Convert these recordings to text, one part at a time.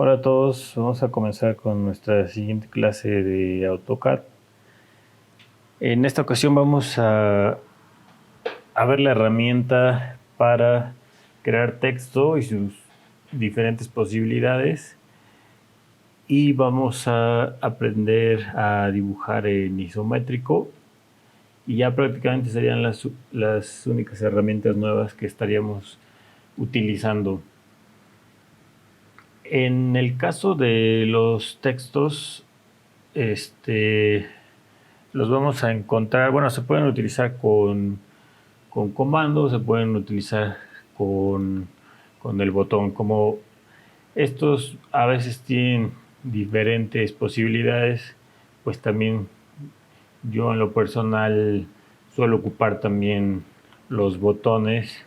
Hola a todos, vamos a comenzar con nuestra siguiente clase de AutoCAD. En esta ocasión vamos a ver la herramienta para crear texto y sus diferentes posibilidades, y vamos a aprender a dibujar en isométrico, y ya prácticamente serían las únicas herramientas nuevas que estaríamos utilizando. En el caso de los textos, los vamos a encontrar, bueno, se pueden utilizar con comandos, se pueden utilizar con el botón. Como estos a veces tienen diferentes posibilidades, pues también yo en lo personal suelo ocupar también los botones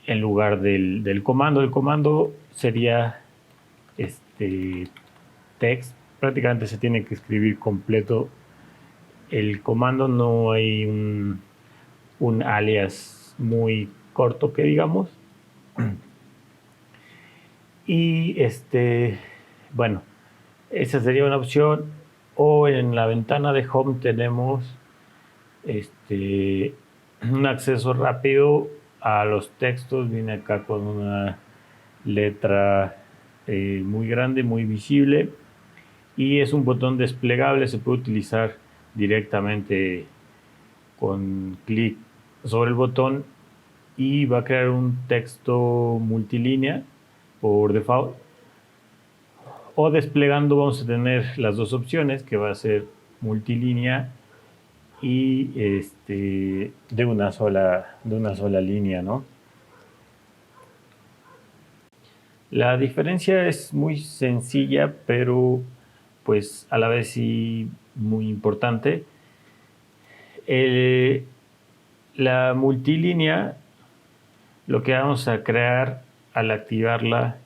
en lugar del comando. El comando sería text, prácticamente se tiene que escribir completo el comando, no hay un alias muy corto que digamos. Y bueno, esa sería una opción. O en la ventana de home tenemos un acceso rápido a los textos. Viene acá con una letra muy grande, muy visible, y es un botón desplegable. Se puede utilizar directamente con clic sobre el botón y va a crear un texto multilínea por default. O desplegando vamos a tener las dos opciones, que va a ser multilínea y de una sola línea, ¿no? La diferencia es muy sencilla, pero pues a la vez sí muy importante. La multilínea, lo que vamos a crear al activarla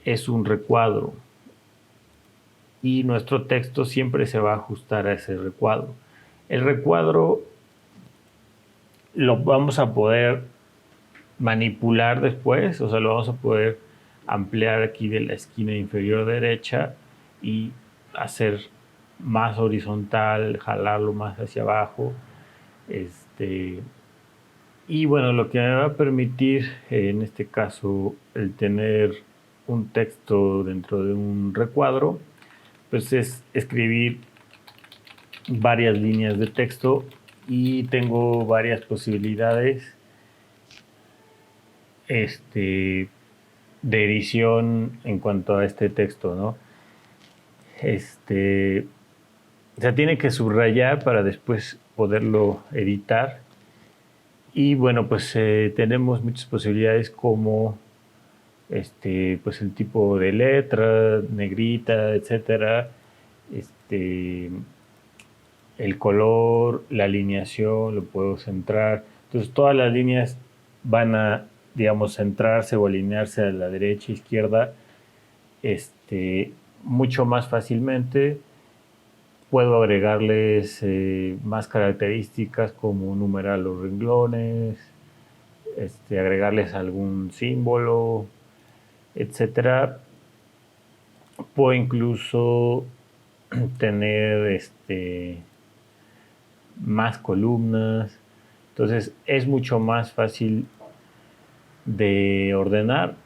es un recuadro, y nuestro texto siempre se va a ajustar a ese recuadro. El recuadro lo vamos a poder manipular después, o sea, lo vamos a poder ampliar aquí de la esquina inferior derecha y hacer más horizontal, jalarlo más hacia abajo. Y bueno, lo que me va a permitir en este caso el tener un texto dentro de un recuadro, pues es escribir varias líneas de texto, y tengo varias posibilidades de edición en cuanto a este texto, ¿no? Se tiene que subrayar para después poderlo editar. Y bueno, pues tenemos muchas posibilidades, como pues el tipo de letra, negrita, etcétera, el color, la alineación, lo puedo centrar. Entonces todas las líneas van a, digamos, centrarse o alinearse a la derecha, izquierda, mucho más fácilmente. Puedo agregarles más características, como numerar los renglones, agregarles algún símbolo, etcétera. Puedo incluso tener más columnas. Entonces es mucho más fácil de ordenar.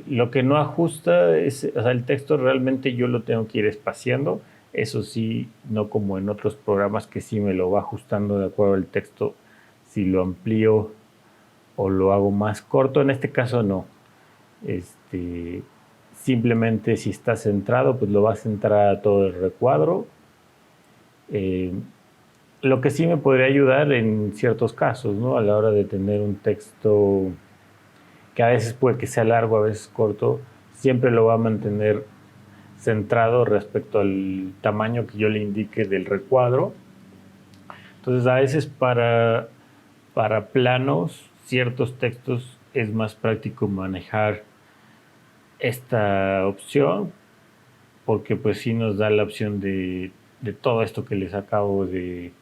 Lo que no ajusta es, o sea, el texto realmente yo lo tengo que ir espaciando. Eso sí, no como en otros programas que sí me lo va ajustando de acuerdo al texto, si lo amplío o lo hago más corto. En este caso no. Simplemente si está centrado, pues lo va a centrar a todo el recuadro. Lo que sí me podría ayudar en ciertos casos, ¿no? A la hora de tener un texto que a veces puede que sea largo, a veces corto, siempre lo va a mantener centrado respecto al tamaño que yo le indique del recuadro. Entonces a veces para planos, ciertos textos, es más práctico manejar esta opción, porque pues sí nos da la opción de todo esto que les acabo de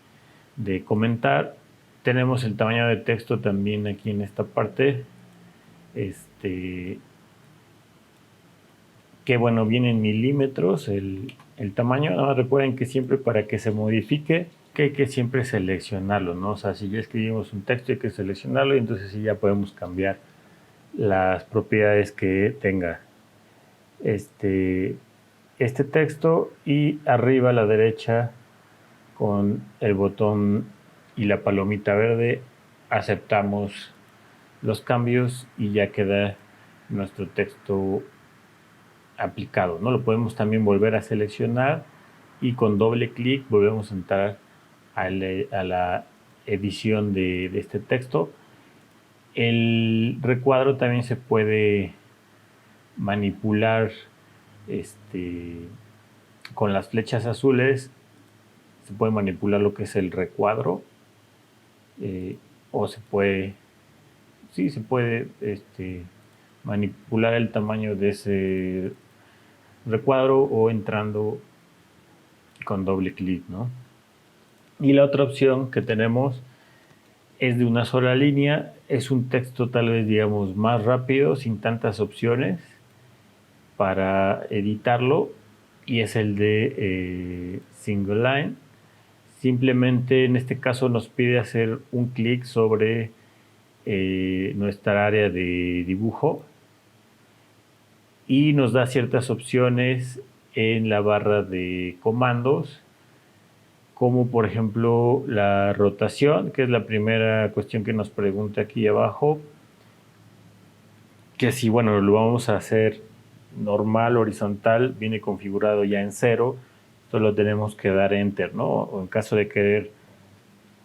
comentar. Tenemos el tamaño de texto también aquí en esta parte. Que bueno, viene en milímetros el tamaño. Nada más recuerden que siempre para que se modifique, que hay que siempre seleccionarlo, ¿no? O sea, si ya escribimos un texto hay que seleccionarlo y entonces sí ya podemos cambiar las propiedades que tenga este texto, y arriba a la derecha con el botón y la palomita verde aceptamos los cambios y ya queda nuestro texto aplicado, ¿no? Lo podemos también volver a seleccionar y con doble clic volvemos a entrar a la edición de este texto. El recuadro también se puede manipular con las flechas azules. Se puede manipular lo que es el recuadro, o se puede manipular el tamaño de ese recuadro o entrando con doble clic, ¿no? Y la otra opción que tenemos es de una sola línea. Es un texto tal vez digamos más rápido, sin tantas opciones para editarlo, y es el de single line. Simplemente en este caso nos pide hacer un clic sobre nuestra área de dibujo y nos da ciertas opciones en la barra de comandos, como por ejemplo la rotación, que es la primera cuestión que nos pregunta aquí abajo, que si bueno lo vamos a hacer normal, horizontal, viene configurado ya en 0, solo tenemos que dar enter, ¿no? O en caso de querer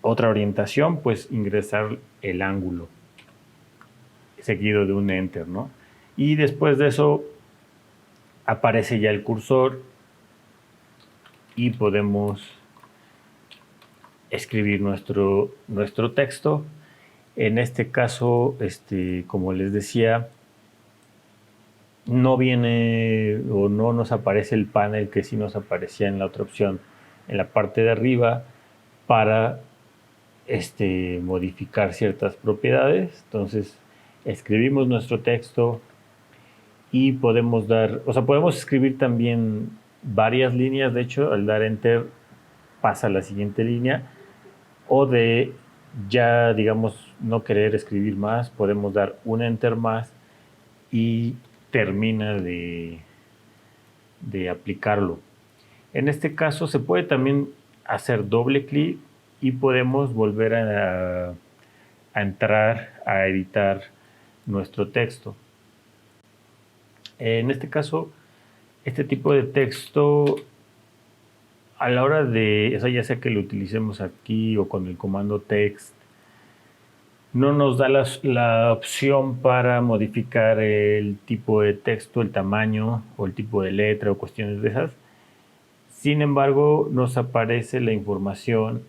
otra orientación, pues ingresar el ángulo seguido de un enter, ¿no? Y después de eso aparece ya el cursor y podemos escribir nuestro texto. En este caso, como les decía, no viene o no nos aparece el panel que sí nos aparecía en la otra opción en la parte de arriba para modificar ciertas propiedades. Entonces escribimos nuestro texto y podemos podemos escribir también varias líneas. De hecho, al dar enter pasa a la siguiente línea, o de ya digamos no querer escribir más, podemos dar un enter más y termina de aplicarlo. En este caso se puede también hacer doble clic y podemos volver a entrar a editar nuestro texto. En este caso, este tipo de texto, a la hora de, ya sea que lo utilicemos aquí o con el comando text, no nos da la opción para modificar el tipo de texto, el tamaño o el tipo de letra o cuestiones de esas. Sin embargo, nos aparece la información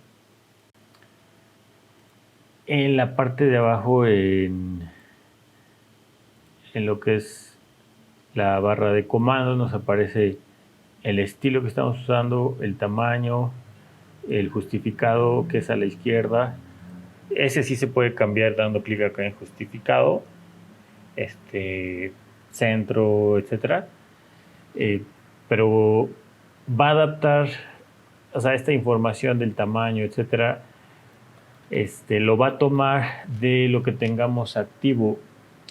en la parte de abajo en lo que es la barra de comandos. Nos aparece el estilo que estamos usando, el tamaño, el justificado que es a la izquierda. Ese sí se puede cambiar dando clic acá en justificado, centro, etcétera. Pero va a adaptar, esta información del tamaño, etcétera, lo va a tomar de lo que tengamos activo,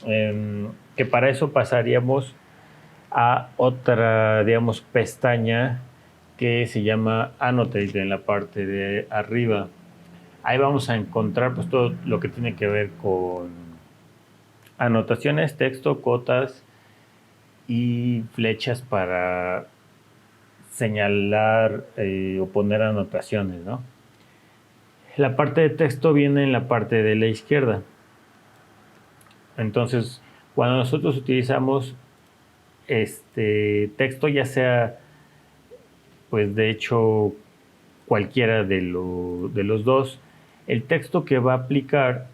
que para eso pasaríamos a otra, digamos, pestaña que se llama Annotate en la parte de arriba. Ahí vamos a encontrar pues todo lo que tiene que ver con anotaciones, texto, cotas y flechas para señalar o poner anotaciones, ¿no? La parte de texto viene en la parte de la izquierda. Entonces, cuando nosotros utilizamos texto, ya sea, pues de hecho, cualquiera de los dos, el texto que va a aplicar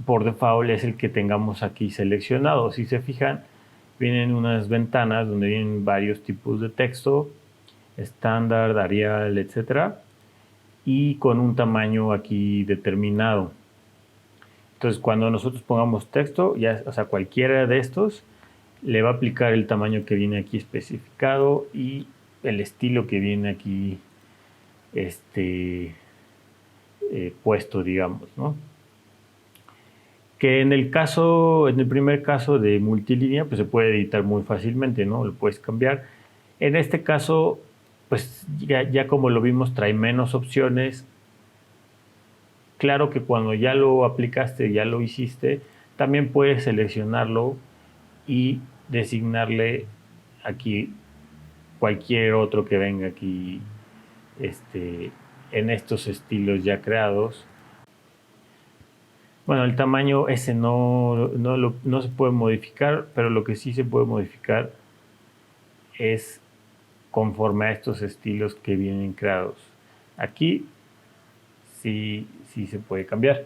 por default es el que tengamos aquí seleccionado. Si se fijan, vienen unas ventanas donde vienen varios tipos de texto, estándar, Arial, etcétera. y con un tamaño aquí determinado. Entonces, cuando nosotros pongamos texto, ya, o sea, cualquiera de estos, le va a aplicar el tamaño que viene aquí especificado y el estilo que viene aquí puesto, digamos, ¿no? Que en el primer caso de multilínea, pues se puede editar muy fácilmente, ¿no? Lo puedes cambiar. En este caso, pues ya como lo vimos, trae menos opciones. Claro que cuando ya lo aplicaste, ya lo hiciste, también puedes seleccionarlo y designarle aquí cualquier otro que venga aquí en estos estilos ya creados. Bueno, el tamaño ese no se puede modificar, pero lo que sí se puede modificar es conforme a estos estilos que vienen creados. Aquí sí se puede cambiar.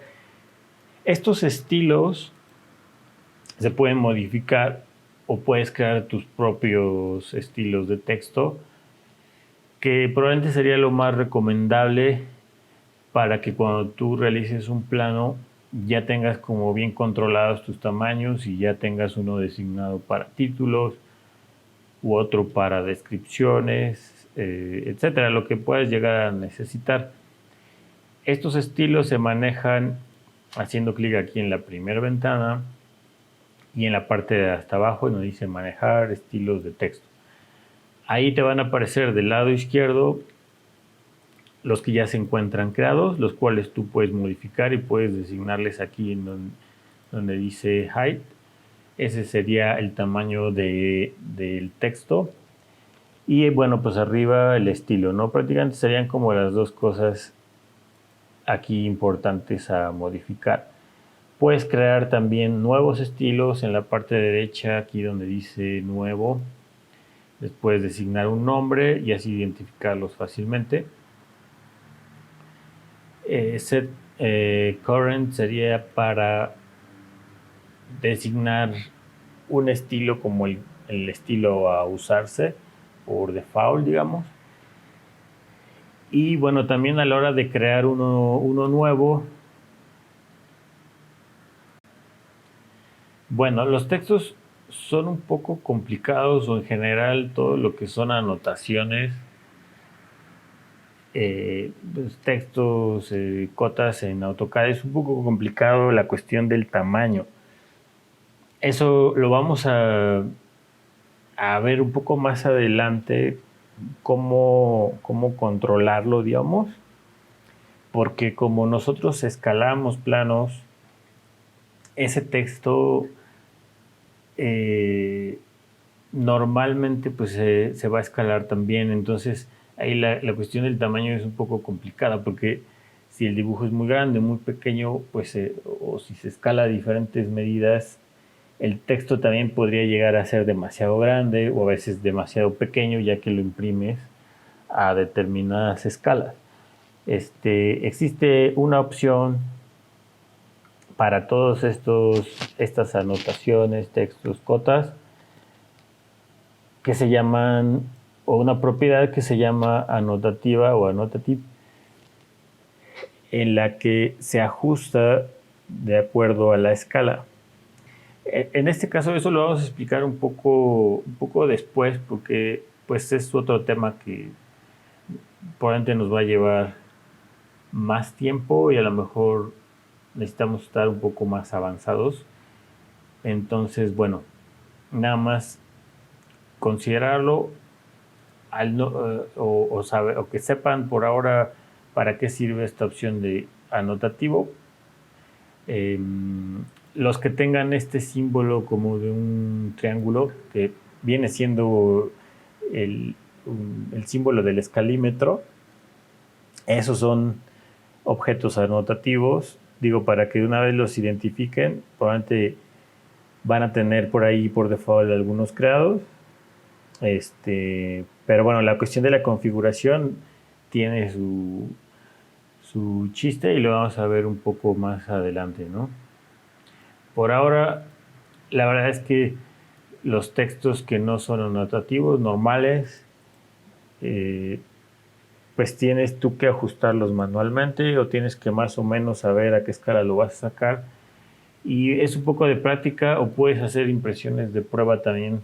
Estos estilos se pueden modificar o puedes crear tus propios estilos de texto, que probablemente sería lo más recomendable para que cuando tú realices un plano ya tengas como bien controlados tus tamaños y ya tengas uno designado para títulos u otro para descripciones, etcétera, lo que puedas llegar a necesitar. Estos estilos se manejan haciendo clic aquí en la primera ventana y en la parte de hasta abajo donde dice manejar estilos de texto. Ahí te van a aparecer del lado izquierdo los que ya se encuentran creados, los cuales tú puedes modificar y puedes designarles aquí en donde dice height. Ese sería el tamaño del texto. Y bueno, pues arriba el estilo, ¿no? Prácticamente serían como las dos cosas aquí importantes a modificar. Puedes crear también nuevos estilos en la parte derecha, aquí donde dice nuevo. Les puedes designar un nombre y así identificarlos fácilmente. Set current sería para designar un estilo como el estilo a usarse por default, digamos. Y bueno, también a la hora de crear uno nuevo, bueno, los textos son un poco complicados o en general todo lo que son anotaciones, pues, textos, cotas en AutoCAD es un poco complicado la cuestión del tamaño. Eso lo vamos a ver un poco más adelante cómo controlarlo, digamos, porque como nosotros escalamos planos, ese texto normalmente pues se va a escalar también, entonces ahí la cuestión del tamaño es un poco complicada porque si el dibujo es muy grande, muy pequeño, pues o si se escala a diferentes medidas, el texto también podría llegar a ser demasiado grande o a veces demasiado pequeño ya que lo imprimes a determinadas escalas. Existe una opción para todos estas anotaciones, textos, cotas, que se llaman, o una propiedad que se llama anotativa o annotative, en la que se ajusta de acuerdo a la escala. En este caso eso lo vamos a explicar un poco después porque pues es otro tema que probablemente nos va a llevar más tiempo y a lo mejor necesitamos estar un poco más avanzados. Entonces, bueno, nada más considerarlo o que sepan por ahora para qué sirve esta opción de anotativo. Los que tengan este símbolo como de un triángulo, que viene siendo el símbolo del escalímetro, esos son objetos anotativos. Digo, para que de una vez los identifiquen, probablemente van a tener por ahí por default algunos creados. Pero bueno, la cuestión de la configuración tiene su chiste y lo vamos a ver un poco más adelante, ¿no? Por ahora, la verdad es que los textos que no son anotativos, normales, pues tienes tú que ajustarlos manualmente o tienes que más o menos saber a qué escala lo vas a sacar. Y es un poco de práctica o puedes hacer impresiones de prueba también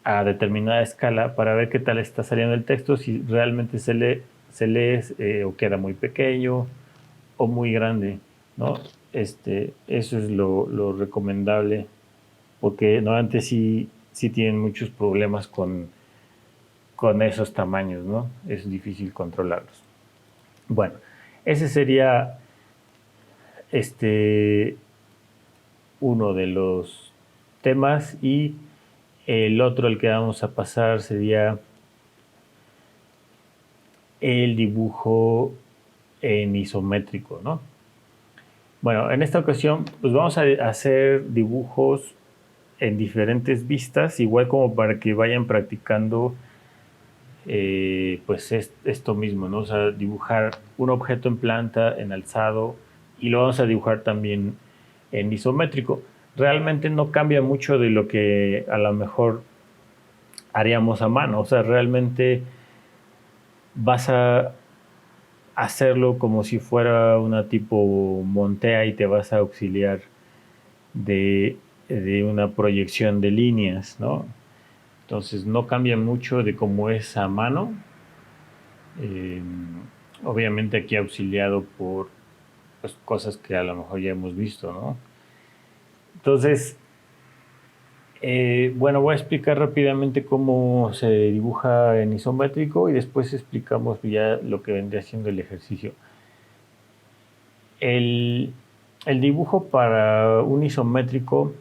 a determinada escala para ver qué tal está saliendo el texto, si realmente se lee o queda muy pequeño o muy grande, ¿no? Eso es lo recomendable, porque normalmente sí tienen muchos problemas con esos tamaños, ¿no? Es difícil controlarlos. Bueno, ese sería este uno de los temas y el otro al que vamos a pasar sería el dibujo en isométrico, ¿no? Bueno, en esta ocasión pues vamos a hacer dibujos en diferentes vistas, igual como para que vayan practicando pues esto mismo, ¿no? O sea, dibujar un objeto en planta, en alzado, y lo vamos a dibujar también en isométrico. Realmente no cambia mucho de lo que a lo mejor haríamos a mano, o sea, realmente vas a hacerlo como si fuera una tipo montea y te vas a auxiliar de, de una proyección de líneas, ¿no? Entonces no cambia mucho de cómo es a mano. Eh, Obviamente aquí auxiliado por pues, cosas que a lo mejor ya hemos visto, ¿no? Entonces, bueno, voy a explicar rápidamente cómo se dibuja en isométrico y después explicamos ya lo que vendría siendo el ejercicio. El, el dibujo para un isométrico,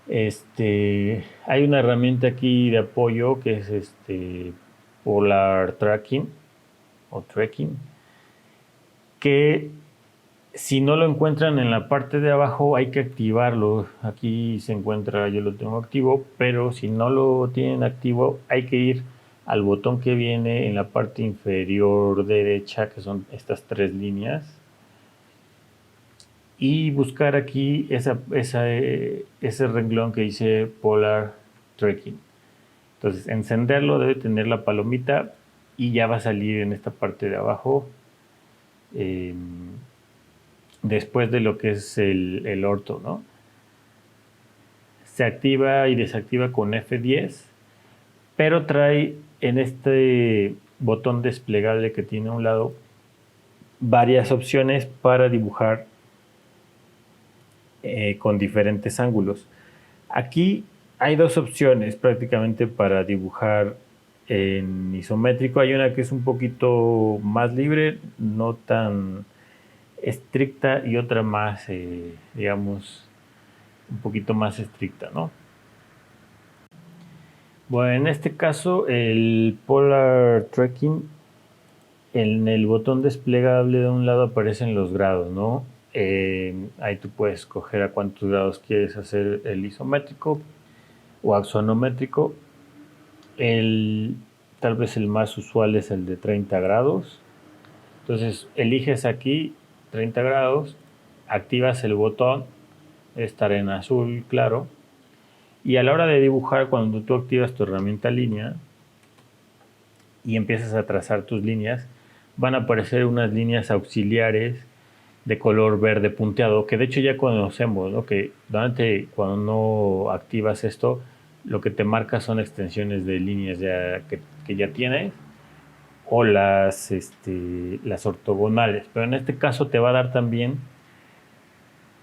hay una herramienta aquí de apoyo que es Polar Tracking o Tracking, que si no lo encuentran en la parte de abajo hay que activarlo. Aquí se encuentra, yo lo tengo activo, pero si no lo tienen activo hay que ir al botón que viene en la parte inferior derecha, que son estas tres líneas, y buscar aquí ese renglón que dice Polar Tracking. Entonces, encenderlo, debe tener la palomita y ya va a salir en esta parte de abajo. Eh, Después de lo que es el orto, ¿no? Se activa y desactiva con F10, pero trae en este botón desplegable que tiene a un lado varias opciones para dibujar con diferentes ángulos. Aquí hay dos opciones prácticamente para dibujar en isométrico. Hay una que es un poquito más libre, no tan estricta, y otra más, digamos, un poquito más estricta, ¿no? Bueno, en este caso el Polar Tracking, en el botón desplegable de un lado aparecen los grados, ¿no? Ahí tú puedes escoger a cuántos grados quieres hacer el isométrico o axonométrico. Tal vez el más usual es el de 30 grados. Entonces eliges aquí 30 grados, activas el botón, estará en azul claro, y a la hora de dibujar, cuando tú activas tu herramienta línea y empiezas a trazar tus líneas, van a aparecer unas líneas auxiliares de color verde punteado, que de hecho ya conocemos, ¿no? Que cuando no activas esto, lo que te marca son extensiones de líneas que ya tienes, o las ortogonales. Pero en este caso te va a dar también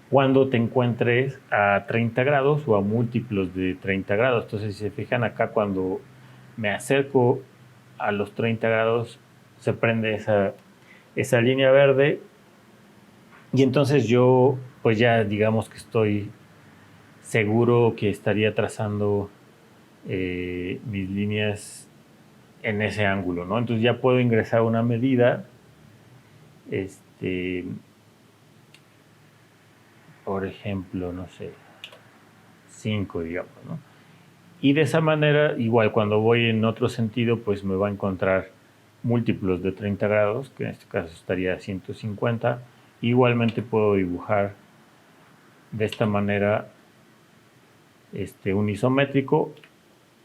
cuando te encuentres a 30 grados o a múltiplos de 30 grados. Entonces, si se fijan acá, cuando me acerco a los 30 grados, se prende esa línea verde, y entonces yo, pues ya digamos que estoy seguro que estaría trazando mis líneas en ese ángulo, ¿no? Entonces ya puedo ingresar una medida, este, por ejemplo, no sé, 5, digamos, ¿no? Y de esa manera, igual cuando voy en otro sentido, pues me va a encontrar múltiplos de 30 grados, que en este caso estaría a 150. Igualmente puedo dibujar de esta manera un isométrico,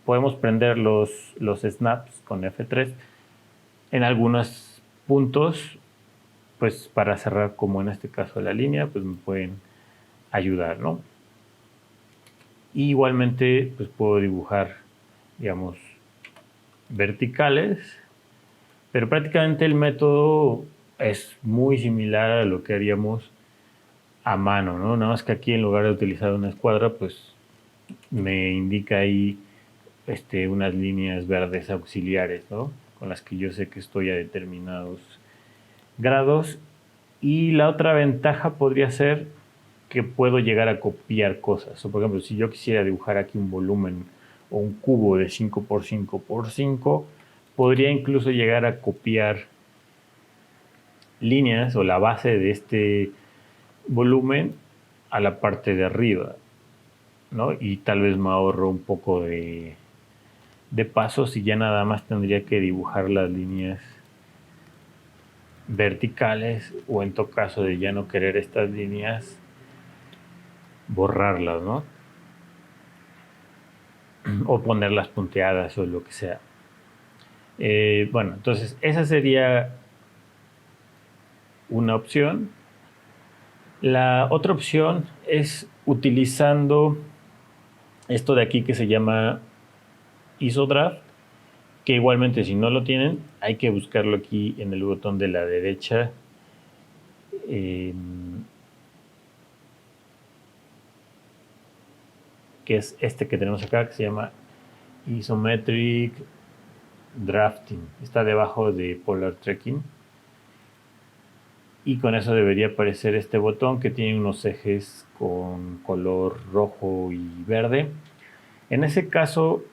podemos prender los snaps con F3 en algunos puntos, pues para cerrar, como en este caso la línea, pues me pueden ayudar, ¿no? Y igualmente, pues puedo dibujar, digamos, verticales, pero prácticamente el método es muy similar a lo que haríamos a mano, ¿no? Nada más que aquí, en lugar de utilizar una escuadra, pues me indica ahí unas líneas verdes auxiliares, ¿no? Con las que yo sé que estoy a determinados grados. Y la otra ventaja podría ser que puedo llegar a copiar cosas. O por ejemplo, si yo quisiera dibujar aquí un volumen o un cubo de 5 por 5 por 5, podría incluso llegar a copiar líneas o la base de este volumen a la parte de arriba, ¿no? Y tal vez me ahorro un poco de pasos y ya nada más tendría que dibujar las líneas verticales, o en todo caso de ya no querer estas líneas, borrarlas, ¿no? O ponerlas punteadas o lo que sea. Bueno, entonces esa sería una opción. La otra opción es utilizando esto de aquí que se llama IsoDraft, que igualmente, si no lo tienen, hay que buscarlo aquí en el botón de la derecha. Que es este que tenemos acá, que se llama Isometric Drafting. Está debajo de Polar Tracking. Y con eso debería aparecer este botón que tiene unos ejes con color rojo y verde. En ese caso,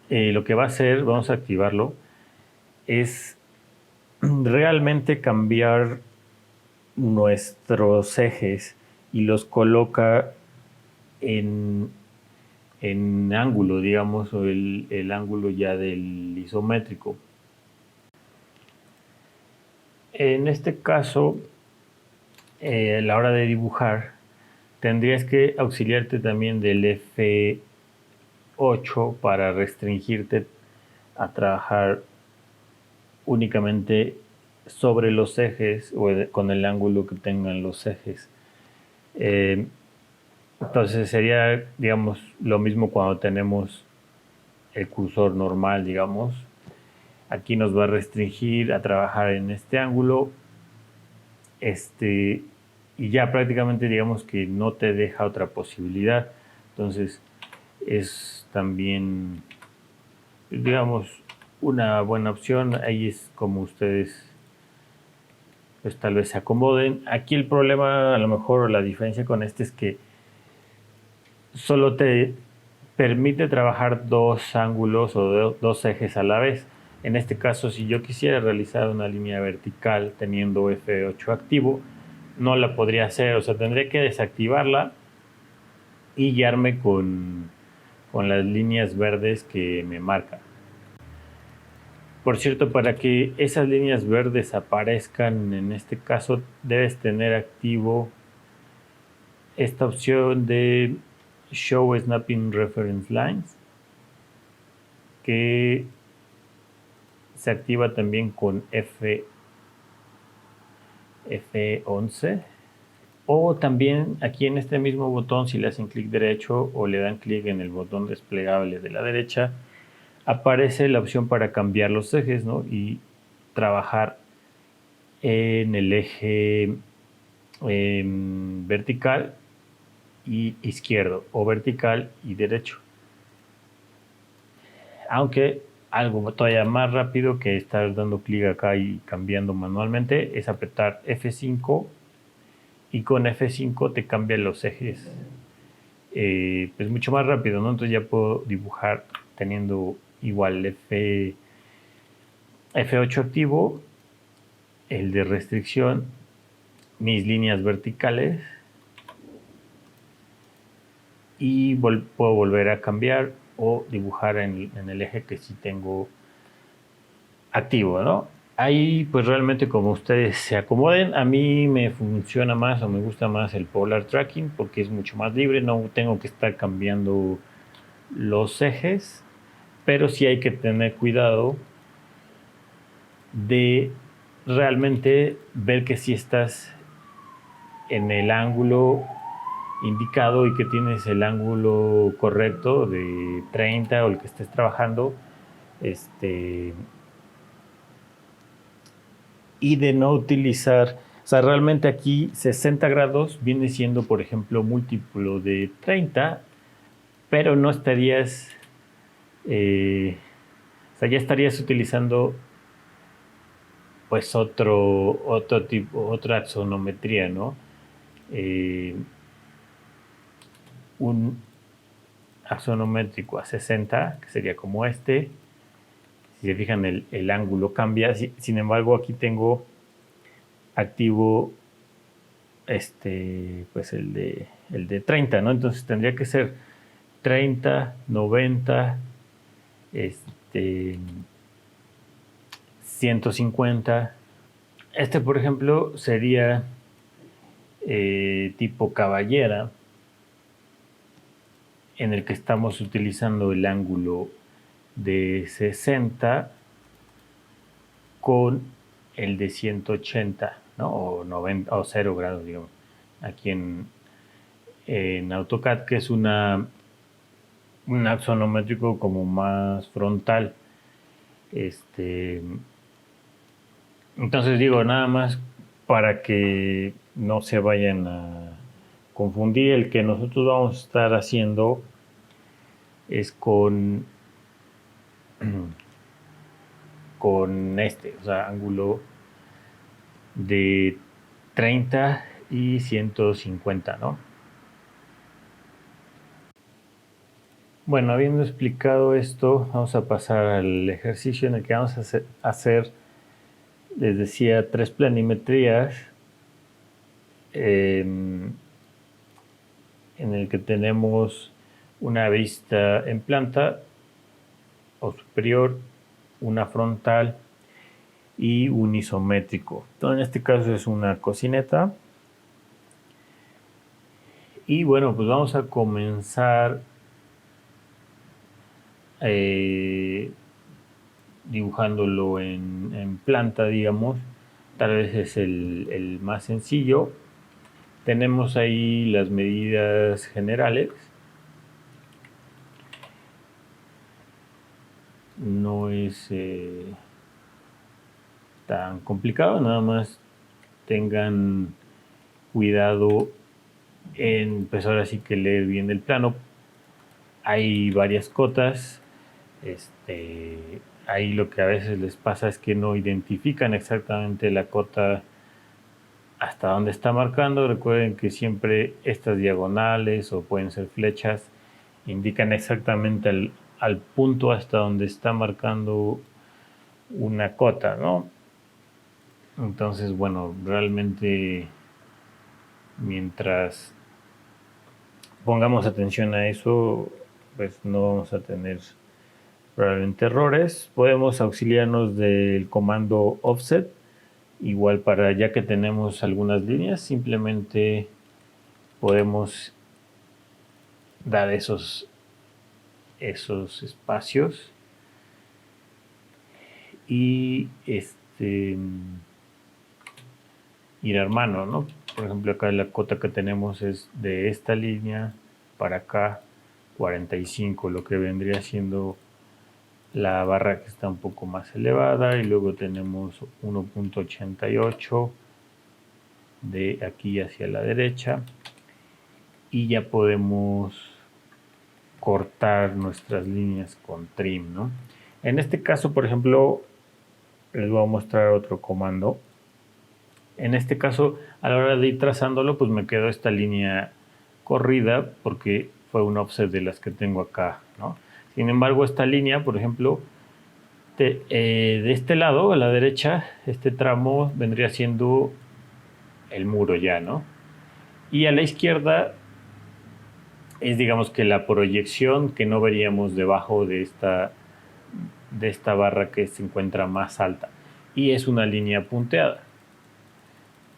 lo que va a hacer, vamos a activarlo, es realmente cambiar nuestros ejes y los coloca en ángulo, digamos, o el ángulo ya del isométrico. En este caso, a la hora de dibujar, tendrías que auxiliarte también del F8 para restringirte a trabajar únicamente sobre los ejes o con el ángulo que tengan los ejes. Entonces sería, digamos, lo mismo cuando tenemos el cursor normal, digamos. Aquí nos va a restringir a trabajar en este ángulo. Y ya prácticamente, digamos, que no te deja otra posibilidad. Entonces es también, digamos, una buena opción. Ahí es como ustedes pues tal vez se acomoden. Aquí el problema, a lo mejor, o la diferencia con este, es que solo te permite trabajar dos ángulos o dos ejes a la vez. En este caso, si yo quisiera realizar una línea vertical teniendo F8 activo, no la podría hacer. O sea, tendría que desactivarla y guiarme con las líneas verdes que me marcan. Por cierto, para que esas líneas verdes aparezcan, en este caso, debes tener activo esta opción de Show Snapping Reference Lines, que se activa también con F11. O también aquí en este mismo botón, si le hacen clic derecho o le dan clic en el botón desplegable de la derecha, aparece la opción para cambiar los ejes, ¿no? Y trabajar en el eje vertical y izquierdo, o vertical y derecho. Aunque algo todavía más rápido que estar dando clic acá y cambiando manualmente es apretar F5, y con F5 te cambian los ejes pues mucho más rápido, ¿no? Entonces ya puedo dibujar teniendo igual F8 activo, el de restricción, mis líneas verticales, y puedo volver a cambiar o dibujar en el eje que sí tengo activo, ¿no? Ahí pues realmente como ustedes se acomoden. A mí me funciona más o me gusta más el Polar Tracking porque es mucho más libre, no tengo que estar cambiando los ejes, pero sí hay que tener cuidado de realmente ver que sí estás en el ángulo indicado y que tienes el ángulo correcto de 30 o el que estés trabajando, y de no utilizar, o sea, realmente aquí 60 grados viene siendo, por ejemplo, múltiplo de 30, pero no estarías, o sea, ya estarías utilizando pues otro tipo, otra axonometría, ¿no? Eh, un axonométrico a 60, que sería como este. Si se fijan, el ángulo cambia. Sin embargo, aquí tengo activo pues el de 30, ¿no? Entonces tendría que ser 30, 90, 150. Por ejemplo, sería tipo caballera, en el que estamos utilizando el ángulo de 60 con el de 180, ¿no? O 90 o 0 grados, digamos. Aquí en AutoCAD, que es un axonométrico como más frontal. Entonces digo, nada más para que no se vayan a confundir, el que nosotros vamos a estar haciendo es con o sea, ángulo de 30 y 150, ¿no? Bueno, habiendo explicado esto, vamos a pasar al ejercicio en el que vamos a hacer, les decía, 3 planimetrías, en el que tenemos una vista en planta o superior, una frontal y un isométrico. Entonces, en este caso es una cocineta. Y bueno, pues vamos a comenzar dibujándolo en planta, digamos. Tal vez es el más sencillo. Tenemos ahí las medidas generales. No es tan complicado, nada más tengan cuidado en, pues ahora sí que leer bien el plano. Hay varias cotas. Ahí lo que a veces les pasa es que no identifican exactamente la cota hasta dónde está marcando. Recuerden que siempre estas diagonales o pueden ser flechas indican exactamente al punto hasta donde está marcando una cota, ¿no? Entonces, bueno, realmente mientras pongamos atención a eso, pues no vamos a tener probablemente errores. Podemos auxiliarnos del comando offset, igual para ya que tenemos algunas líneas, simplemente podemos dar esos espacios y ir armando, ¿no? Por ejemplo, acá la cota que tenemos es de esta línea para acá 45, lo que vendría siendo la barra que está un poco más elevada, y luego tenemos 1.88 de aquí hacia la derecha, y ya podemos cortar nuestras líneas con trim, ¿no? En este caso, por ejemplo, les voy a mostrar otro comando. En este caso, a la hora de ir trazándolo, pues me quedó esta línea corrida porque fue un offset de las que tengo acá, ¿no? Sin embargo, esta línea, por ejemplo, de este lado, a la derecha, este tramo vendría siendo el muro ya, ¿no? Y a la izquierda es, digamos, que la proyección que no veríamos debajo de esta barra que se encuentra más alta. Y es una línea punteada,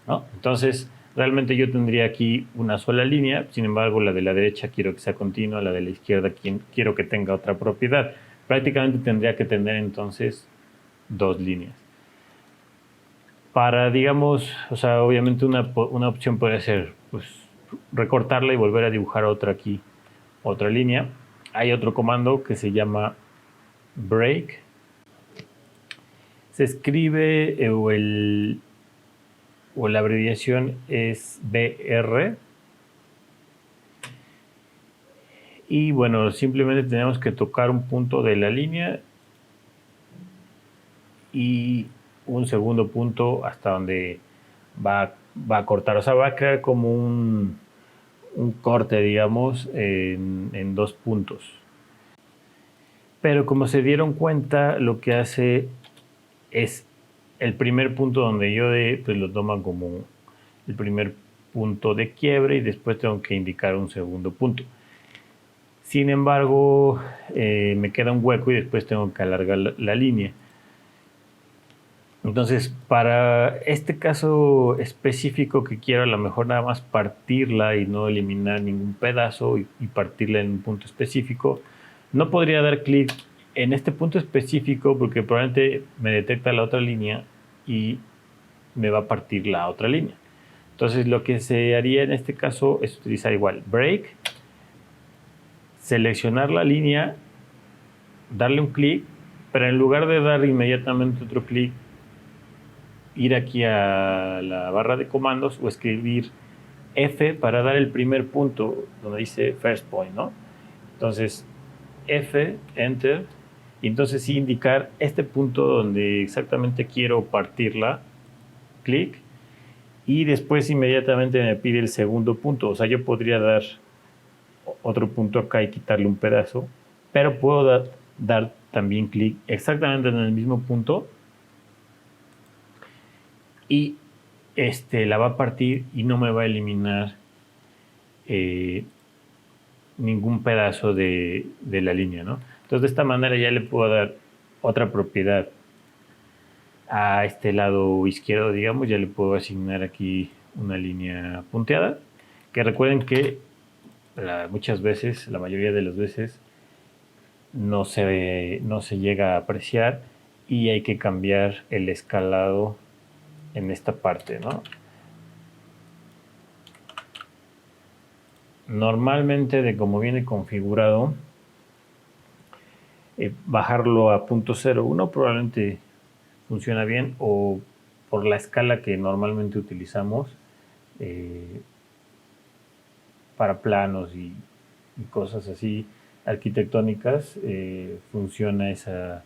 ¿no? Entonces, Realmente yo tendría aquí una sola línea, sin embargo la de la derecha quiero que sea continua, la de la izquierda quiero que tenga otra propiedad. Prácticamente tendría que tener entonces dos líneas. Para, digamos, o sea, obviamente una opción podría ser pues, recortarla y volver a dibujar otra aquí, otra línea. Hay otro comando que se llama break. Se escribe o la abreviación es BR. Y bueno, simplemente tenemos que tocar un punto de la línea y un segundo punto hasta donde va a cortar. O sea, va a crear como un corte, digamos, en dos puntos. Pero como se dieron cuenta, lo que hace es el primer punto donde yo dé, pues lo toman como el primer punto de quiebre y después tengo que indicar un segundo punto. Sin embargo, me queda un hueco y después tengo que alargar la línea. Entonces, para este caso específico que quiero a lo mejor nada más partirla y no eliminar ningún pedazo y partirla en un punto específico, no podría dar clic en este punto específico porque probablemente me detecta la otra línea y me va a partir la otra línea. Entonces, lo que se haría en este caso es utilizar igual break, seleccionar la línea, darle un clic, pero en lugar de dar inmediatamente otro clic, ir aquí a la barra de comandos o escribir F para dar el primer punto donde dice first point, ¿no? Entonces, F, enter, y entonces sí indicar este punto donde exactamente quiero partirla, clic, y después inmediatamente me pide el segundo punto. O sea, yo podría dar otro punto acá y quitarle un pedazo, pero puedo dar también clic exactamente en el mismo punto y la va a partir y no me va a eliminar ningún pedazo de la línea, ¿no? Entonces de esta manera ya le puedo dar otra propiedad a este lado izquierdo, digamos, ya le puedo asignar aquí una línea punteada, que recuerden que muchas veces, la mayoría de las veces, no se llega a apreciar y hay que cambiar el escalado en esta parte, ¿no? Normalmente de como viene configurado, bajarlo a 0.01 probablemente funciona bien, o por la escala que normalmente utilizamos para planos y cosas así arquitectónicas, funciona esa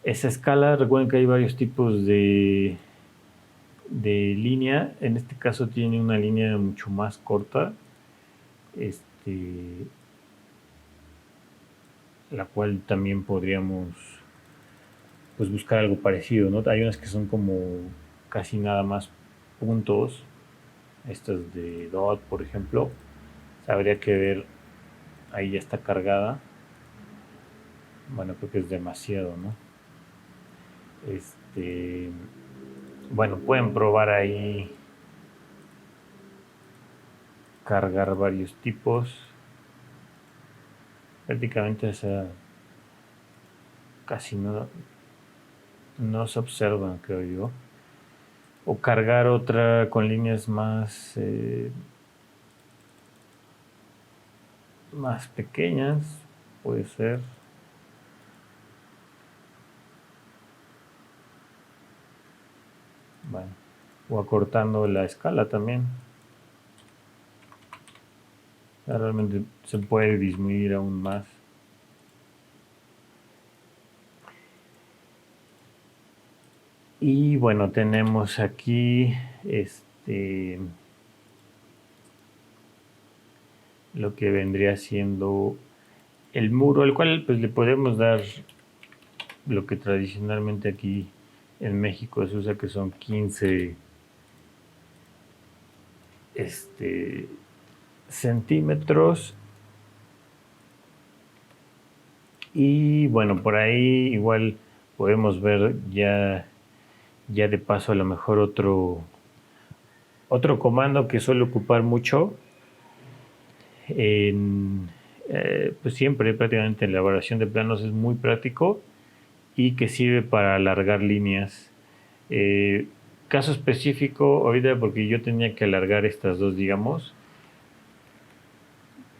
escala. Recuerden que hay varios tipos de línea. En este caso tiene una línea mucho más corta, la cual también podríamos pues buscar algo parecido, ¿no? Hay unas que son como casi nada más puntos, estas de dot, por ejemplo. Habría que ver, ahí ya está cargada. Bueno, creo que es demasiado, ¿no? Bueno, pueden probar ahí cargar varios tipos. Prácticamente, o sea, casi no se observan, creo yo. O cargar otra con líneas más pequeñas, puede ser. Bueno, o acortando la escala también. Realmente se puede disminuir aún más. Y bueno, tenemos aquí lo que vendría siendo el muro, al cual pues le podemos dar lo que tradicionalmente aquí en México se usa, que son 15 centímetros. Y bueno, por ahí igual podemos ver ya de paso a lo mejor Otro comando que suelo ocupar mucho pues siempre prácticamente en la elaboración de planos es muy práctico y que sirve para alargar líneas. Caso específico ahorita porque yo tenía que alargar estas dos, digamos,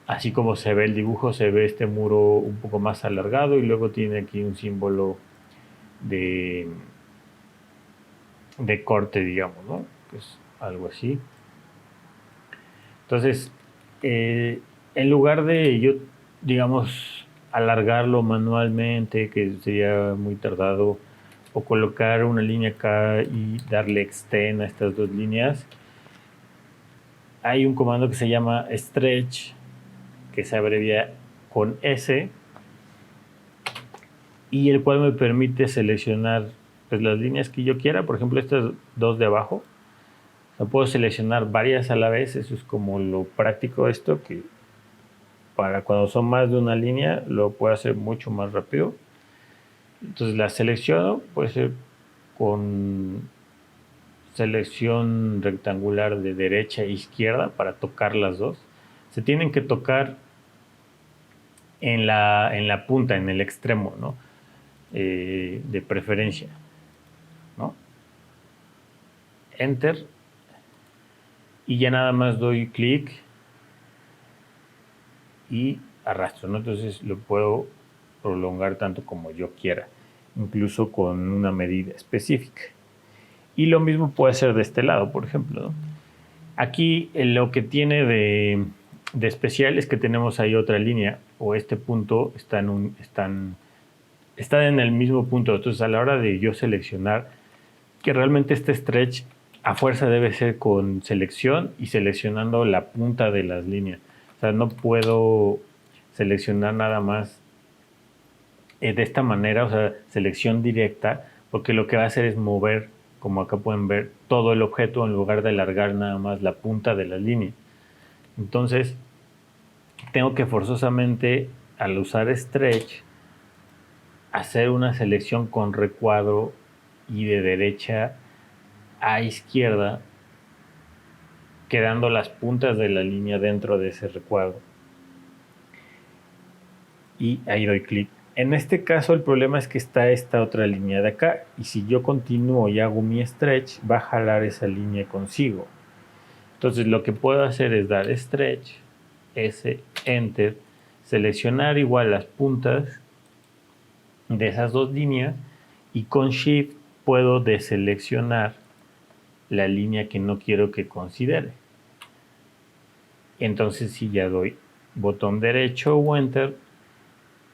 así como se ve el dibujo, se ve este muro un poco más alargado y luego tiene aquí un símbolo de, de corte, digamos, ¿no? Que es algo así. Entonces, en lugar de yo, digamos, alargarlo manualmente, que sería muy tardado, o colocar una línea acá y darle extend a estas dos líneas, hay un comando que se llama stretch, que se abrevia con S, y el cual me permite seleccionar pues, las líneas que yo quiera, por ejemplo estas dos de abajo. O sea, puedo seleccionar varias a la vez, eso es como lo práctico de esto, que para cuando son más de una línea lo puedo hacer mucho más rápido. Entonces la selecciono, puede ser con selección rectangular de derecha e izquierda para tocar las dos. Se tienen que tocar en la punta, en el extremo, ¿no? De preferencia, ¿no? Enter y ya nada más doy clic y arrastro, ¿no? Entonces lo puedo prolongar tanto como yo quiera, incluso con una medida específica. Y lo mismo puede ser de este lado, por ejemplo, ¿no? Aquí lo que tiene de especial es que tenemos ahí otra línea o este punto están en el mismo punto. Entonces a la hora de yo seleccionar que realmente este stretch a fuerza debe ser con selección y seleccionando la punta de las líneas. O sea, no puedo seleccionar nada más de esta manera, o sea, selección directa, porque lo que va a hacer es mover, como acá pueden ver, todo el objeto en lugar de alargar nada más la punta de la línea. Entonces, tengo que forzosamente, al usar stretch, hacer una selección con recuadro y de derecha a izquierda, quedando las puntas de la línea dentro de ese recuadro. Y ahí doy clic. En este caso el problema es que está esta otra línea de acá y si yo continúo y hago mi stretch va a jalar esa línea consigo. Entonces lo que puedo hacer es dar stretch, S, enter, seleccionar igual las puntas de esas dos líneas y con shift puedo deseleccionar la línea que no quiero que considere. Entonces si ya doy botón derecho o enter,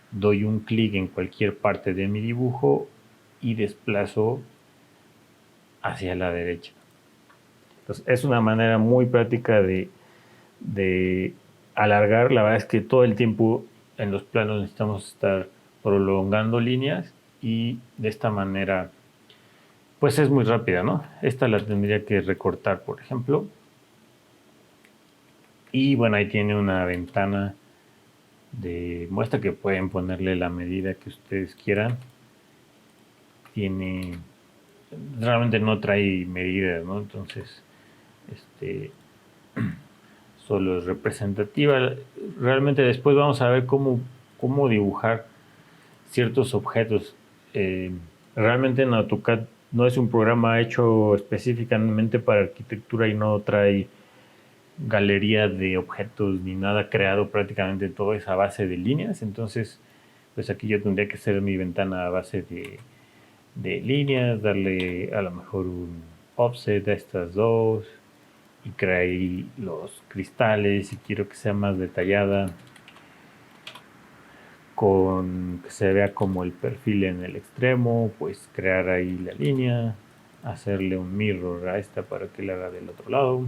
doy un clic en cualquier parte de mi dibujo y desplazo hacia la derecha. Entonces es una manera muy práctica de alargar. La verdad es que todo el tiempo en los planos necesitamos estar prolongando líneas y de esta manera pues es muy rápida, ¿no? Esta la tendría que recortar, por ejemplo. Y bueno, ahí tiene una ventana de muestra que pueden ponerle la medida que ustedes quieran. Tiene, realmente no trae medidas, ¿no? Entonces, solo es representativa. Realmente después vamos a ver cómo dibujar ciertos objetos. Realmente en AutoCAD no es un programa hecho específicamente para arquitectura y no trae galería de objetos ni nada creado, prácticamente todo es a base de líneas. Entonces, pues aquí yo tendría que hacer mi ventana a base de líneas, darle a lo mejor un offset a estas dos y crear los cristales si quiero que sea más detallada, con que se vea como el perfil en el extremo, pues crear ahí la línea, hacerle un mirror a esta para que la haga del otro lado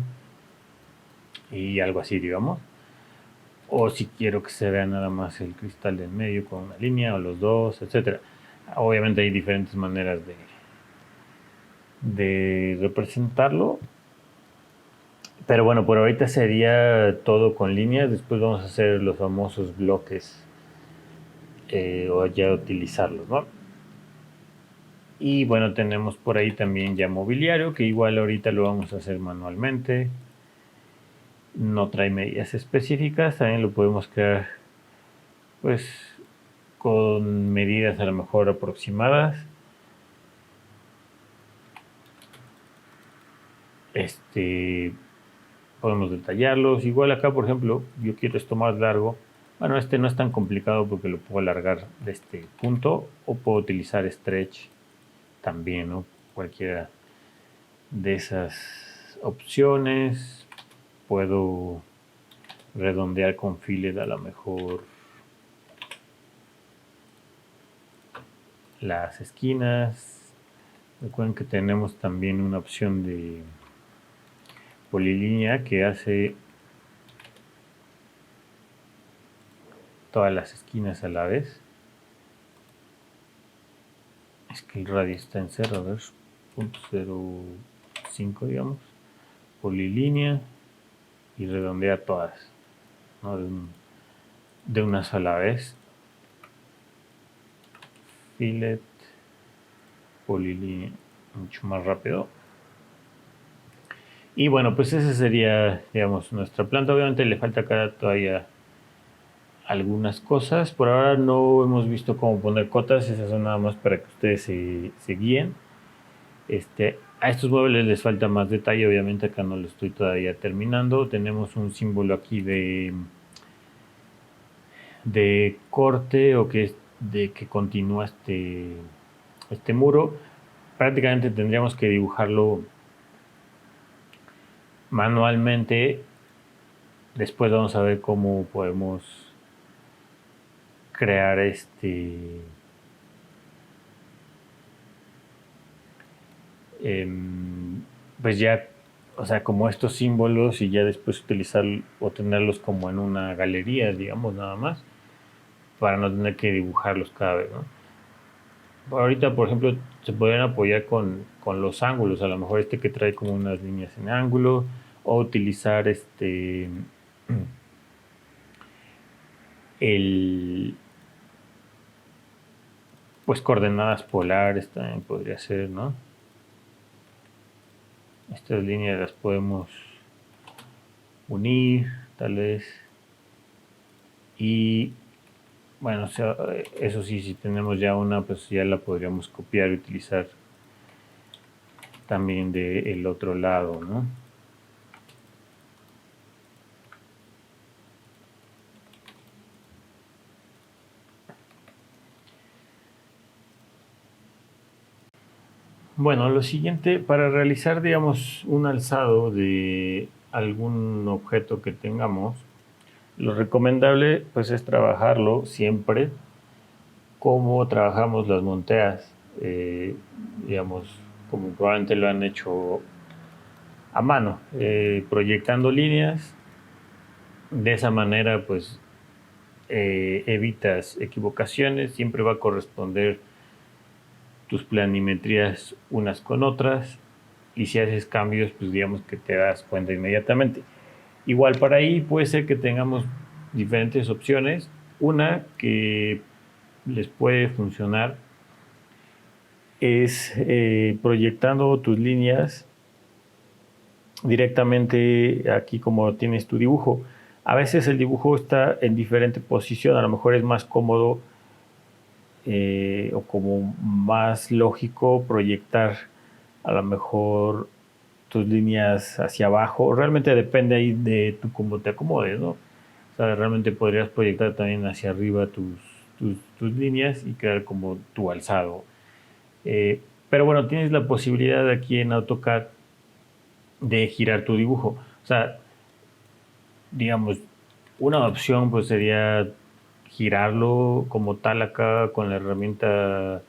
y algo así, digamos. O si quiero que se vea nada más el cristal del medio con una línea o los dos, etcétera. Obviamente hay diferentes maneras de representarlo, pero bueno, por ahorita sería todo con líneas. Después vamos a hacer los famosos bloques o ya utilizarlos, ¿no? Y bueno, tenemos por ahí también ya mobiliario, que igual ahorita lo vamos a hacer manualmente. No trae medidas específicas, también lo podemos crear pues con medidas a lo mejor aproximadas. Podemos detallarlos. Igual acá, por ejemplo, yo quiero esto más largo. Bueno, este no es tan complicado porque lo puedo alargar de este punto o puedo utilizar stretch también, ¿no? Cualquiera de esas opciones. Puedo redondear con fillet a lo mejor las esquinas. Recuerden que tenemos también una opción de polilínea que hace todas las esquinas a la vez. Es que el radio está en 0, a ver, 0.05 digamos, polilínea y redondea todas, ¿no? De una sola vez. Fillet, polilínea, mucho más rápido. Y bueno, pues esa sería, digamos, nuestra planta. Obviamente le falta acá todavía algunas cosas. Por ahora no hemos visto cómo poner cotas, esas son nada más para que ustedes se guíen. A estos muebles les falta más detalle, obviamente acá no lo estoy todavía terminando. Tenemos un símbolo aquí de corte o que es de que continúa este muro. Prácticamente tendríamos que dibujarlo manualmente. Después vamos a ver cómo podemos crear pues ya, o sea, como estos símbolos y ya después utilizar o tenerlos como en una galería, digamos, nada más, para no tener que dibujarlos cada vez, ¿no? Ahorita, por ejemplo, se podrían apoyar con los ángulos, a lo mejor este que trae como unas líneas en ángulo, o utilizar el, pues coordenadas polares también podría ser, ¿no? Estas líneas las podemos unir, tal vez, y bueno, o sea, eso sí, si tenemos ya una, pues ya la podríamos copiar y utilizar también del otro lado, ¿no? Bueno, lo siguiente, para realizar, digamos, un alzado de algún objeto que tengamos, lo recomendable, pues, es trabajarlo siempre como trabajamos las monteas, digamos, como probablemente lo han hecho a mano, proyectando líneas. De esa manera, pues, evitas equivocaciones, siempre va a corresponder tus planimetrías unas con otras y si haces cambios, pues digamos que te das cuenta inmediatamente. Igual para ahí puede ser que tengamos diferentes opciones. Una que les puede funcionar es proyectando tus líneas directamente aquí como tienes tu dibujo. A veces el dibujo está en diferente posición, a lo mejor es más cómodo o como más lógico proyectar a lo mejor tus líneas hacia abajo. Realmente depende ahí de tú cómo te acomodes, ¿no? O sea, realmente podrías proyectar también hacia arriba tus líneas y crear como tu alzado. Pero bueno, tienes la posibilidad aquí en AutoCAD de girar tu dibujo. O sea, digamos, una opción pues sería girarlo como tal acá con la herramienta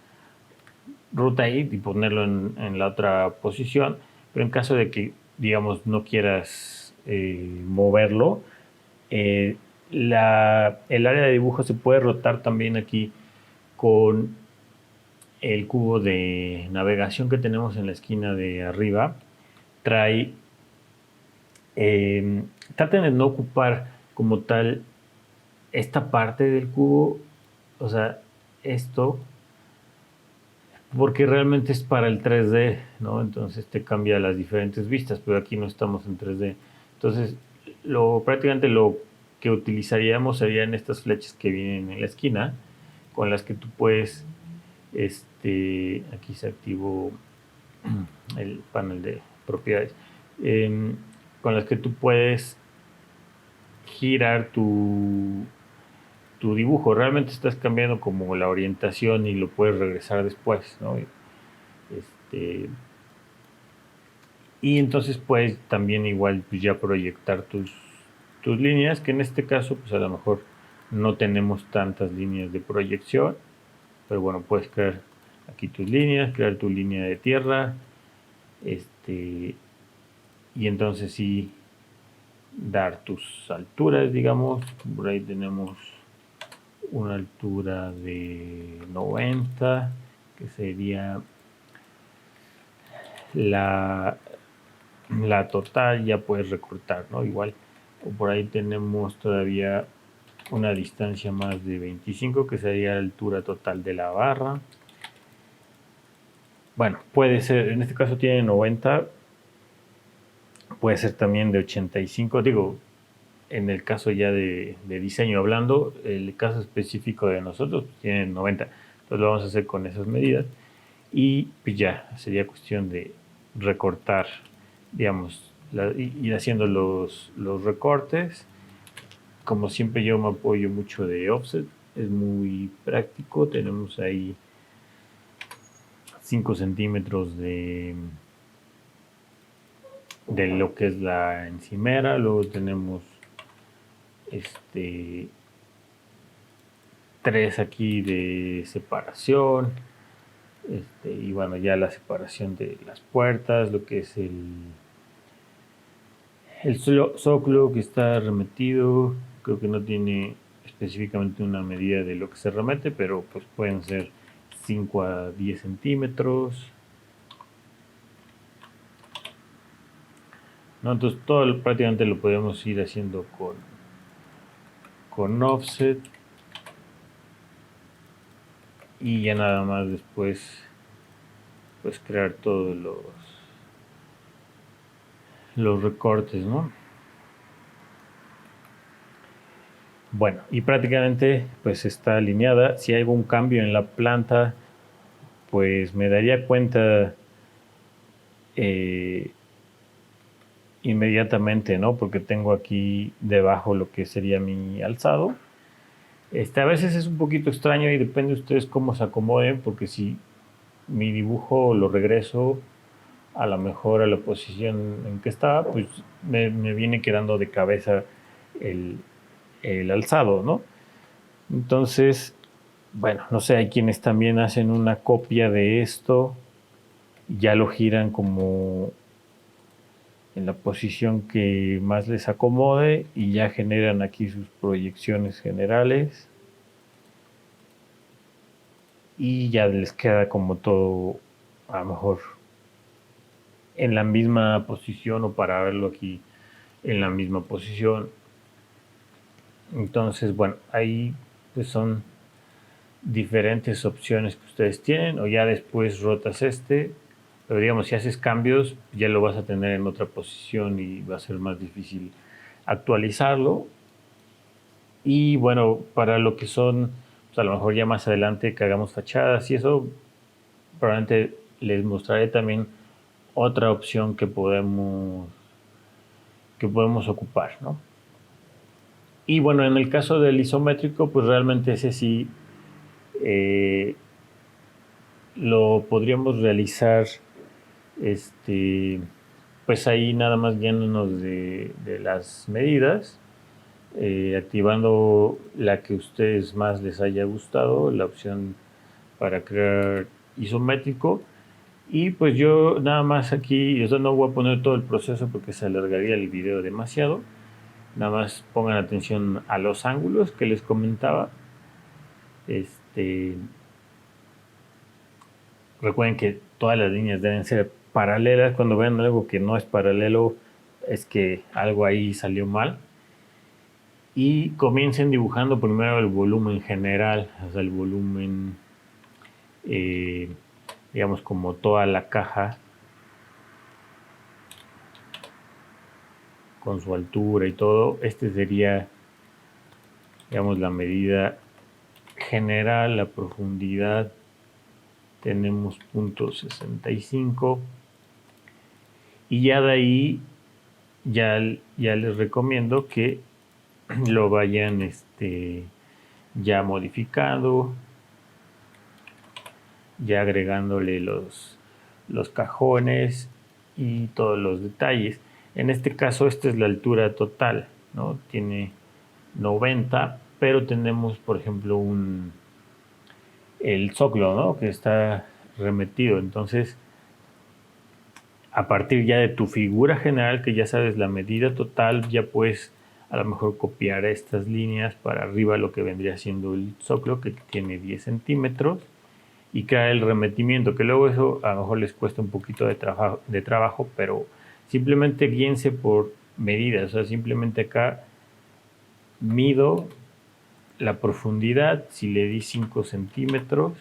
rotate y ponerlo en la otra posición. Pero en caso de que, digamos, no quieras moverlo, eh, el área de dibujo se puede rotar también aquí con el cubo de navegación que tenemos en la esquina de arriba. Trae, traten de no ocupar como tal esta parte del cubo, o sea, esto porque realmente es para el 3D, ¿no? Entonces te cambia las diferentes vistas, pero aquí no estamos en 3D. Entonces, prácticamente lo que utilizaríamos serían estas flechas que vienen en la esquina, con las que tú puedes, aquí se activó el panel de propiedades, em, con las que tú puedes girar tu dibujo. Realmente estás cambiando como la orientación y lo puedes regresar después, ¿no? Y entonces puedes también igual pues, ya proyectar tus líneas, que en este caso pues a lo mejor no tenemos tantas líneas de proyección, pero bueno, puedes crear aquí tus líneas, crear tu línea de tierra, y entonces sí dar tus alturas, digamos. Por ahí tenemos una altura de 90, que sería la, la total. Ya puedes recortar, ¿no? Igual, o por ahí tenemos todavía una distancia más de 25, que sería la altura total de la barra. Bueno, puede ser, en este caso tiene 90, puede ser también de 85, digo, en el caso ya de diseño hablando, el caso específico de nosotros pues, tiene 90. Entonces lo vamos a hacer con esas medidas y pues ya sería cuestión de recortar, digamos, ir haciendo los recortes. Como siempre yo me apoyo mucho de offset, es muy práctico. Tenemos ahí 5 centímetros de lo que es la encimera. Luego tenemos 3 aquí de separación, y bueno, ya la separación de las puertas, lo que es el zócalo que está remetido. Creo que no tiene específicamente una medida de lo que se remete, pero pues pueden ser 5 a 10 centímetros, ¿no? Entonces todo prácticamente lo podemos ir haciendo con offset, y ya nada más después pues crear todos los recortes, ¿no? Bueno, y prácticamente pues está alineada. Si hay algún cambio en la planta, pues me daría cuenta eh, inmediatamente, ¿no? Porque tengo aquí debajo lo que sería mi alzado. A veces es un poquito extraño y depende de ustedes cómo se acomoden, porque si mi dibujo lo regreso a lo mejor a la posición en que estaba, pues me viene quedando de cabeza el alzado, ¿no? Entonces, bueno, no sé, hay quienes también hacen una copia de esto, ya lo giran como en la posición que más les acomode y ya generan aquí sus proyecciones generales y ya les queda como todo a lo mejor en la misma posición, o para verlo aquí en la misma posición. Entonces, bueno, ahí pues son diferentes opciones que ustedes tienen, o ya después rotas pero digamos, si haces cambios ya lo vas a tener en otra posición y va a ser más difícil actualizarlo. Y bueno, para lo que son, pues a lo mejor ya más adelante que hagamos fachadas y eso, probablemente les mostraré también otra opción que podemos ocupar, ¿no? Y bueno, en el caso del isométrico, pues realmente ese sí eh, lo podríamos realizar, pues ahí nada más guiándonos de las medidas, activando la que a ustedes más les haya gustado, la opción para crear isométrico. Y pues yo nada más aquí, no voy a poner todo el proceso porque se alargaría el video demasiado. Nada más pongan atención a los ángulos que les comentaba. Recuerden que todas las líneas deben ser paralelas. Cuando vean algo que no es paralelo, es que algo ahí salió mal. Y comiencen dibujando primero el volumen general, o sea, el volumen digamos, como toda la caja con su altura y todo. Este sería, digamos, la medida general. La profundidad tenemos 0.65 y ya de ahí ya les recomiendo que lo vayan ya modificando, ya agregándole los cajones y todos los detalles. En este caso, esta es la altura total, ¿no? Tiene 90, pero tenemos, por ejemplo, el zócalo, ¿no? Que está remetido. Entonces, a partir ya de tu figura general, que ya sabes la medida total, ya puedes a lo mejor copiar estas líneas para arriba, lo que vendría siendo el zócalo, que tiene 10 centímetros, y crear el remetimiento, que luego eso a lo mejor les cuesta un poquito de trabajo, pero simplemente guíense por medidas. O sea, simplemente acá mido la profundidad, si le di 5 centímetros,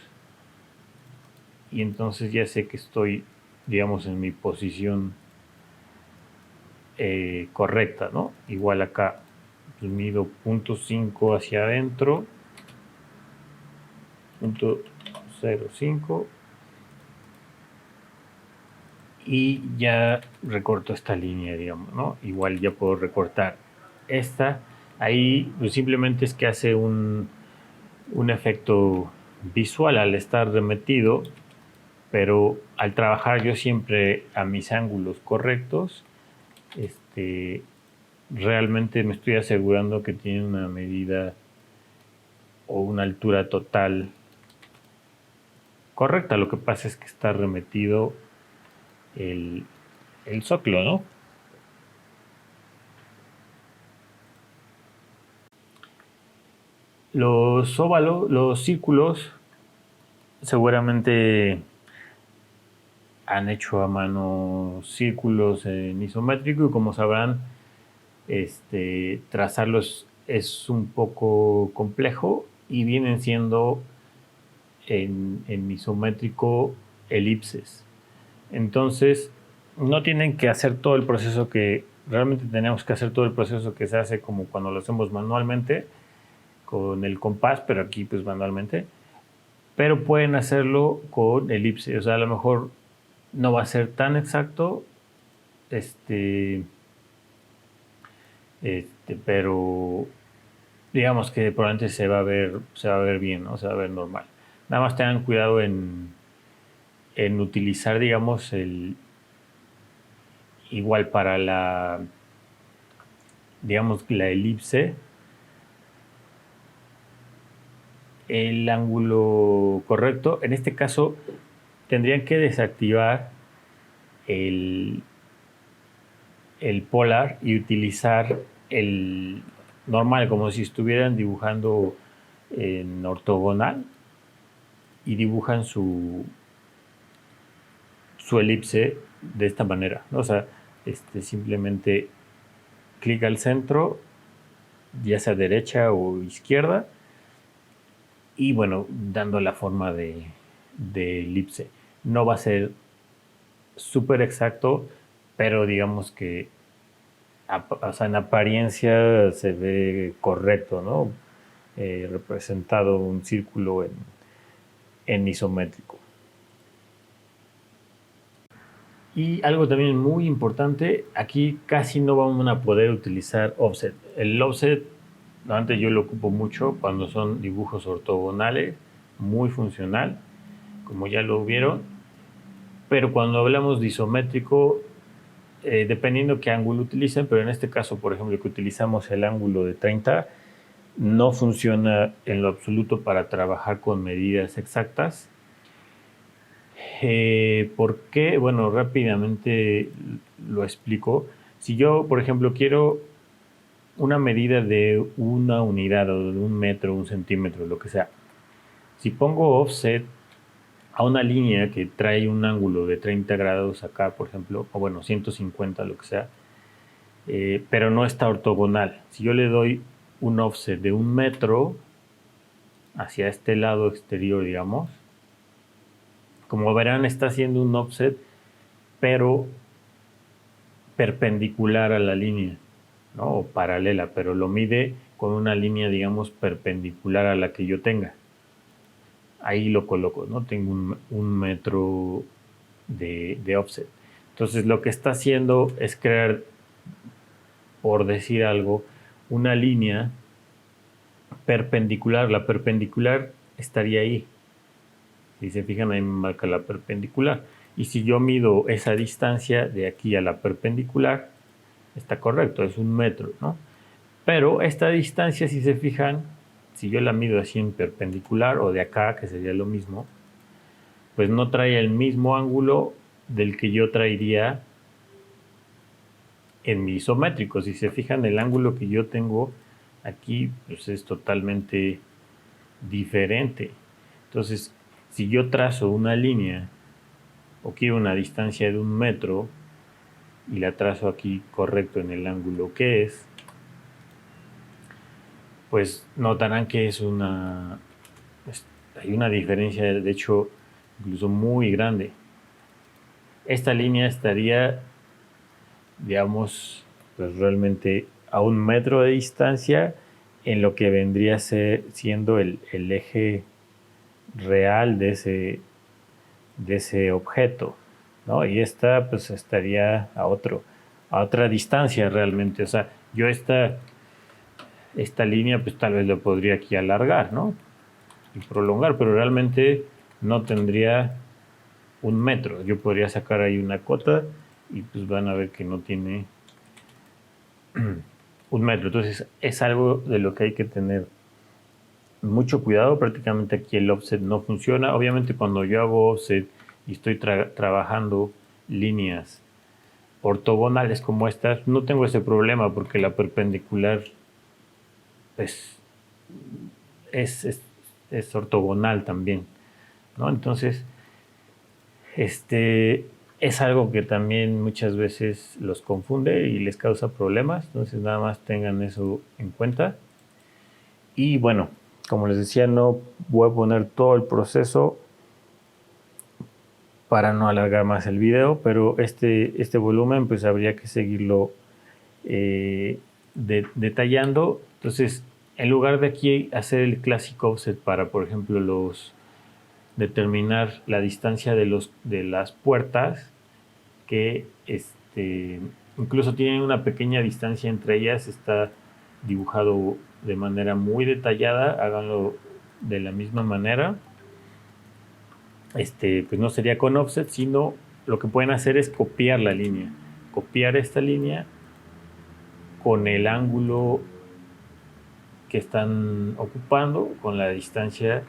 y entonces ya sé que estoy, digamos, en mi posición correcta, ¿no? Igual acá pues mido 0.5 hacia adentro, 0.05, y ya recorto esta línea, digamos, ¿no? Igual ya puedo recortar esta. Ahí pues simplemente es que hace un efecto visual al estar remetido, pero al trabajar yo siempre a mis ángulos correctos, realmente me estoy asegurando que tiene una medida o una altura total correcta. Lo que pasa es que está remetido el, el zócalo, ¿no? Los óvalos, los círculos, seguramente han hecho a mano círculos en isométrico, y como sabrán, trazarlos es un poco complejo, y vienen siendo en isométrico elipses. Entonces, no tienen que hacer todo el proceso que realmente tenemos que hacer, todo el proceso que se hace como cuando lo hacemos manualmente con el compás, pero aquí pues manualmente. Pero pueden hacerlo con elipse. O sea, a lo mejor no va a ser tan exacto, pero digamos que probablemente se va a ver bien, ¿no? Se va a ver normal. Nada más tengan cuidado en utilizar, digamos, igual para digamos, la elipse, el ángulo correcto. En este caso, tendrían que desactivar el, el polar y utilizar el normal, como si estuvieran dibujando en ortogonal, y dibujan su elipse de esta manera, ¿no? O sea, simplemente clic al centro, ya sea derecha o izquierda, y bueno, dando la forma de elipse. No va a ser súper exacto, pero digamos que o sea, en apariencia se ve correcto, ¿no? Representado un círculo en isométrico. Y algo también muy importante, aquí casi no vamos a poder utilizar offset. El offset, antes yo lo ocupo mucho cuando son dibujos ortogonales, muy funcional, como ya lo vieron. Pero cuando hablamos de isométrico, dependiendo qué ángulo utilicen, pero en este caso, por ejemplo, que utilizamos el ángulo de 30, no funciona en lo absoluto para trabajar con medidas exactas. ¿Por qué? Bueno, rápidamente lo explico. Si yo, por ejemplo, quiero una medida de una unidad, o de un metro, un centímetro, lo que sea, si pongo offset a una línea que trae un ángulo de 30 grados acá, por ejemplo, o bueno, 150, lo que sea, pero no está ortogonal. Si yo le doy un offset de un metro hacia este lado exterior, digamos, Como verán, está haciendo un offset, pero perpendicular a la línea, ¿no? O paralela, pero lo mide con una línea, digamos, perpendicular a la que yo tenga. Ahí lo coloco, ¿no? Tengo un metro de offset. Entonces lo que está haciendo es crear, por decir algo, una línea perpendicular. La perpendicular estaría ahí. Si se fijan, ahí me marca la perpendicular. Y si yo mido esa distancia de aquí a la perpendicular, está correcto, es 1 metro, ¿no? Pero esta distancia, si se fijan, si yo la mido así en perpendicular o de acá, que sería lo mismo, pues no trae el mismo ángulo del que yo traería en mi isométrico. Si se fijan, el ángulo que yo tengo aquí pues es totalmente diferente. Entonces, si yo trazo una línea o quiero una distancia de 1 metro y la trazo aquí correcto en el ángulo que es, pues notarán que es hay una diferencia, de hecho, incluso muy grande. Esta línea estaría, digamos, pues realmente a 1 metro de distancia en lo que vendría siendo el eje real de ese objeto, ¿no? Y esta pues estaría a otra distancia realmente. O sea, yo esta línea pues tal vez lo podría aquí alargar, ¿no? Y prolongar, pero realmente no tendría 1 metro. Yo podría sacar ahí una cota y pues van a ver que no tiene 1 metro. Entonces es algo de lo que hay que tener mucho cuidado. Prácticamente aquí el offset no funciona. Obviamente cuando yo hago offset y estoy trabajando líneas ortogonales como estas, no tengo ese problema porque la perpendicular pues, es ortogonal también, ¿no? Entonces, es algo que también muchas veces los confunde y les causa problemas. Entonces, nada más tengan eso en cuenta. Y bueno, como les decía, no voy a poner todo el proceso para no alargar más el video, pero este volumen pues habría que seguirlo detallando. Entonces, en lugar de aquí hacer el clásico offset para, por ejemplo, determinar la distancia de las puertas, que incluso tienen una pequeña distancia entre ellas, está dibujado de manera muy detallada, háganlo de la misma manera. Pues no sería con offset, sino lo que pueden hacer es copiar la línea, copiar esta línea con el ángulo que están ocupando, con la distancia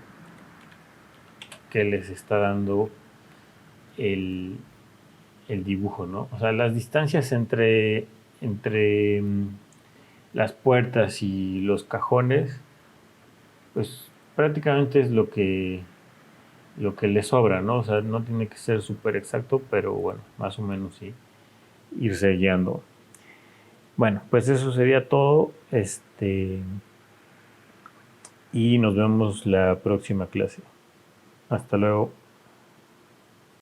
que les está dando el dibujo, ¿no? O sea, las distancias entre las puertas y los cajones, pues prácticamente es lo que le sobra, ¿no? O sea, no tiene que ser súper exacto, pero bueno, más o menos sí, irse guiando. Bueno, pues eso sería todo. Y nos vemos la próxima clase. Hasta luego.